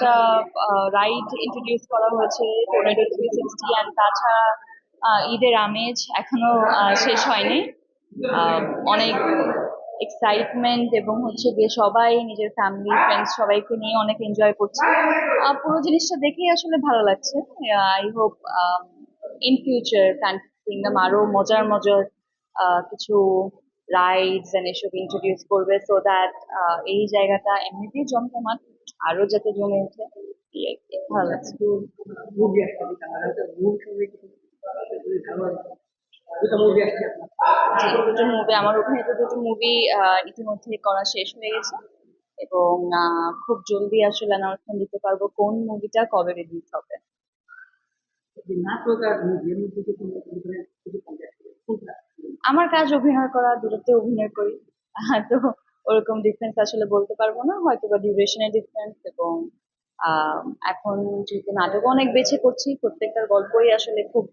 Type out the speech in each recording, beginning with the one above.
একটা ride introduce করা হয়েছে, টর্নেডো 360, অ্যান্ড তাছাড়া ঈদের আমেজ এখনো শেষ হয়নি। অনেক এক্সাইটমেন্ট এবং হচ্ছে গিয়ে সবাই নিজের ফ্যামিলি ফ্রেন্ডস সবাইকে নিয়ে অনেক এনজয় করছে। পুরো জিনিসটা দেখেই আসলে ভালো লাগছে। I hope in future fantasy kingdom আরো মজার মজার কিছু রাইডস এন্ড এসব ইন্ট্রোডিউস করবে, সো দ্যাট এই জায়গাটা এমনিতেই জমজমাট আরো যাতে জমে ওঠে। এই আর কি। ভালো লাগছে। জি, দুটো মুভি, আমার অভিনীত দুটো মুভি ইতিমধ্যে করা শেষ হয়ে গেছে এবং খুব জলদি আসলে অ্যানাউন্সমেন্ট দিতে পারবো কোন মুভিটা কবে রিলিজ হবে। আমার কাজ অভিনয় করা, দুটোতে অভিনয় করি। তো ওরকম ডিফারেন্স আসলে বলতে পারবো না, হয়তো বা ডিউরেশনের ডিফারেন্স। এবং আহ, এখন যেহেতু নাটক অনেক বেছে করছি, প্রত্যেকটার গল্পই আসলে খুব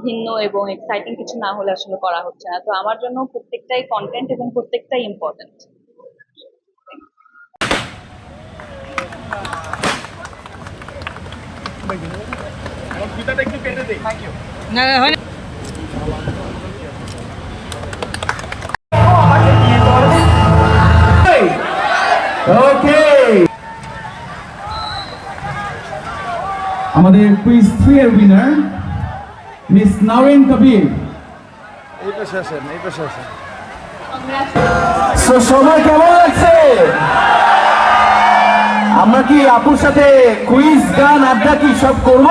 ভিন্ন এবং এক্সাইটিং কিছু না হলে আসলে করা হচ্ছে না। তো আমার জন্য প্রত্যেকটাই কন্টেন্ট এবং প্রত্যেকটাই ইম্পর্টেন্ট। না হয় না। ওকে, আমাদের কুইজ 3 এর উইনার মিস নাওরিন কবির। এই পাশে আসেন, এই পাশে আসেন। সো সবাই কেমন আছে? আমরা কি আপুর সাথে কুইজ, গান, আড্ডা কি সব করব?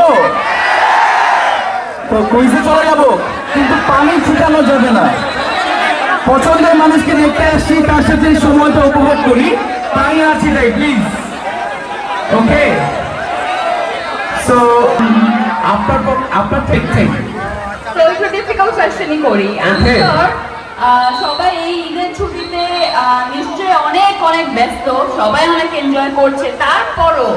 তো কুইজে চলে যাব, কিন্তু পানি ছিটানো যাবে না। পছন্দের মানুষকে দেখতে আসছি, তার সাথে সময়টা উপভোগ করি, পানি আর ছিটাই প্লিজ। ওকে, সো আপনার থেকে তো একটু ডিফিকাল্ট কোয়েশ্চেনই করি। সবাই এই ঈদের ছুটিতে নিশ্চয়ই অনেক অনেক ব্যস্ত, সবাই অনেক এনজয় করছে, তারপরও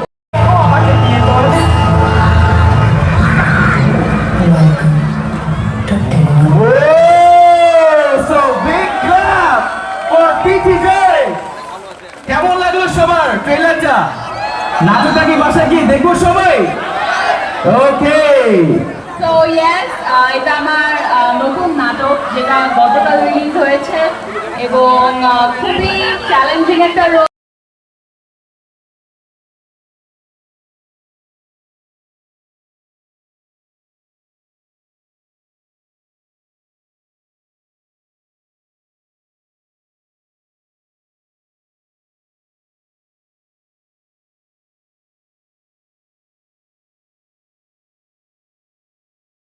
কেমন লাগলো সবার ট্রেলারটা? নাটকটা কি বাসায় গিয়ে দেখবো সবাই? ওকে, তো ইয়েস, এটা আমার নতুন নাটক যেটা গতকাল রিলিজ হয়েছে এবং খুবই চ্যালেঞ্জিং একটা রোল।